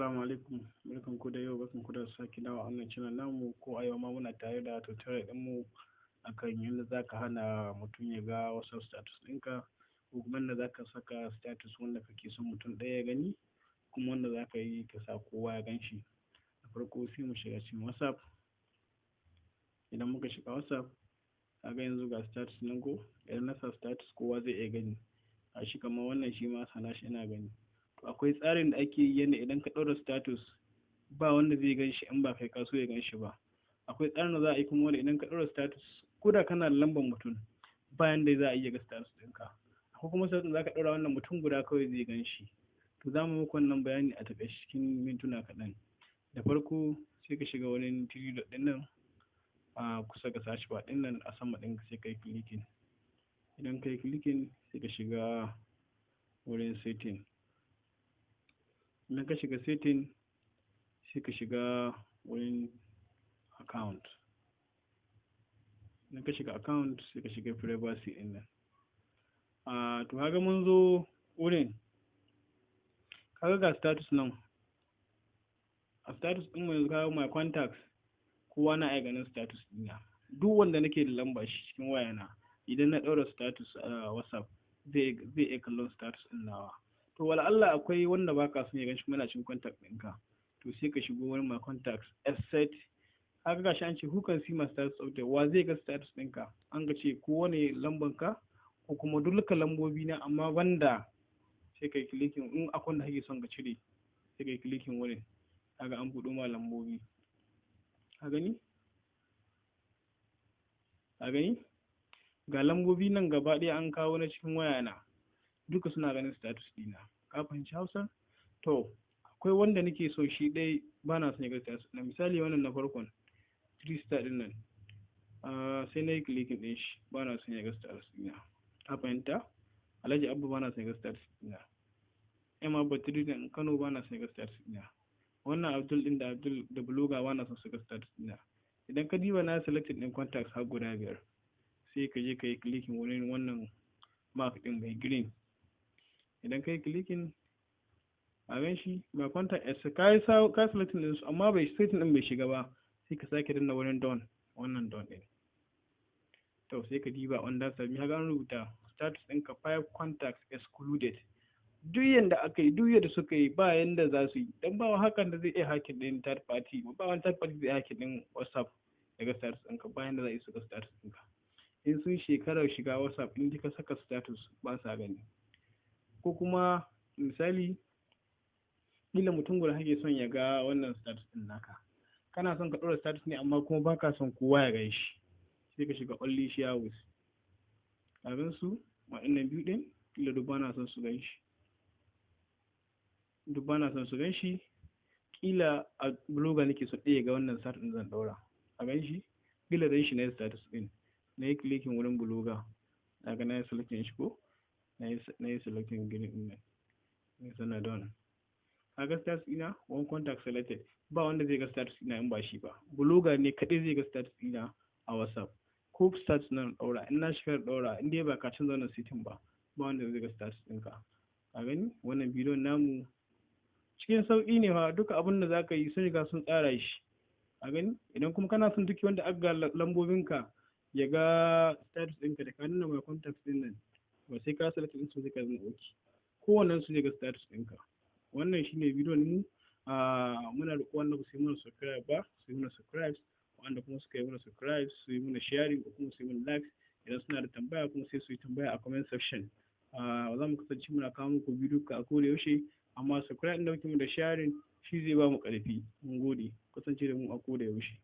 Assalamu alaikum, barkan ku da yau, barkan ku da sake dawo a wannan channel namu. Ko a yau ma muna tare da tutorial ɗinmu akan yadda za ka hana mutum ya ga wasu status ɗinka, ko kuma yadda za ka saka status wanda kake son mutum ɗaya ya gani, kuma wanda za ka yi ka sa kowa ya gan shi. Da farko sai mu shiga cikin WhatsApp. Idan muka shiga WhatsApp, kaga yanzu ga status nan ko, idan na sa status kowa zai iya gani. A shi kamar wannan shi ma sana shi ina gani. Akwai tsarin da ake yi yadda idan ka ɗaura status ba wanda zai gan shi in ba kai ka so ya gan shi ba. Akwai tsarin da za a yi kuma wanda idan ka ɗaura status ko da kana da lambar mutum ba yanda za a iya ga status ɗinka. Akwai kuma status da za ka ɗaura wannan mutum guda kawai zai gan shi. To za mu muku wannan bayani a taƙaice cikin mintuna kaɗan. Da farko sai ka shiga wani three dot ɗin nan a kusa ga search bar ɗin nan a sama ɗin sai ka yi clicking. Idan ka yi clicking sai ka shiga wurin setting. Idan ka shiga setting sai ka shiga wurin account. Idan ka shiga account sai ka shiga privacy ɗin nan. To kaga mun zo wurin, kaga ga status nan. A status ɗin mu yanzu kaga my contacts, kowa na iya ganin status ɗina. Duk wanda nake da lamba shi cikin wayana, idan na ɗaura status a WhatsApp zai iya kallon status ɗin nawa. To wala Allah akwai wanda baka son ya ganshi kuma yana cikin contact ɗinka, to sai ka shigo wani my contacts asset. Haka gashi an ce who can see my status of the, wa zai ga status ɗinka, an ga ce ko wani lamban ka ko kuma dukkan lambobi na, amma banda sai kai clicking in akwai wanda kake son ka cire sai kai clicking wurin. Kaga an buɗo ma lambobi, ka gani ga lambobi nan gaba ɗaya an kawo na cikin wayana, duka suna ganin status ɗina. Ka fahimci Hausa? To akwai wanda nake so shi dai ba na son ya ga status na, misali wannan na farkon 3 star ɗin nan, sai na yi clicking ɗin shi, ba na son ya ga status ɗina. Ka fahimta? Alhaji Abba ba na son ya ga status ɗina. Emma Batiri ɗin Kano ba na son ya ga status ɗina. Wannan Abdul ɗin da Abdul da Blogger ba na son su ga status ɗina. Idan ka diba na selected ɗin contacts har guda 5, sai ka je ka yi clicking wurin wannan mark ɗin mai green. Idan ka yi clicking a gan shi my contact as ka selecting ɗinsu amma bai setting ɗin bai shiga ba, sai ka sake danna wurin done, wannan done ɗin. To sai ka diba under submit, ka an rubuta status ɗinka 5 contacts excluded. Duk yanda aka yi, duk yadda suka yi, ba yanda za su yi, dan ba hakan da zai iya hacking ɗin third party, ba wani third party zai hacking ɗin WhatsApp daga status ɗinka, ba yanda za a yi su ga status ɗinka. In sun shekarar shiga WhatsApp in ka saka status ba sa gani. Ko kuma misali kila mutum guda kake son ya ga wannan status ɗin naka, kana son ka ɗora status ne amma kuma baka son kowa ya gan shi, sai ka shiga only share with. Abin su waɗannan biyu ɗin kila duk bana son su gan shi, kila a blogger nake so ɗaya ga wannan status ɗin zan ɗora a gan shi, kila dan shi na yi status ɗin, na yi clicking wurin blogger, daga na yi selecting shi ko na yi selecting green ɗin nan, na yi sana don. Kaga status ɗina one contact selected, ba wanda zai ga status ɗina in ba shi ba. Blogger ne kaɗai zai ga status ɗina a WhatsApp. Ko status nan ɗaura, in na shiga ɗaura, in dai ba ka canza wannan setting ba wanda zai ga status ɗinka. A gani wannan bidiyon namu cikin sauƙi ne fa, duka abin da za ka yi sun riga sun tsara shi. A gani idan kuma kana son duk wanda aka ga lambobinka ya ga status ɗinka da ka nuna mai contacts ɗin nan, ba sai ka select ɗin su sai ka zama OK. Kowannen su zai ga status ɗinka. Wannan shine bidiyon mu. Muna roƙo wanda ba su yi mana subscribe ba su yi mana subscribe, wanda kuma suka yi mana subscribe su yi mana sharing ko kuma su yi mana like. Idan suna da tambaya kuma sai su yi tambaya a comment section. Za mu kasance muna kawo muku bidiyo a koda yaushe, amma subscribe ɗin da muke da sharing shi zai ba mu ƙarfi. Mun gode, kasance da mu a koda yaushe.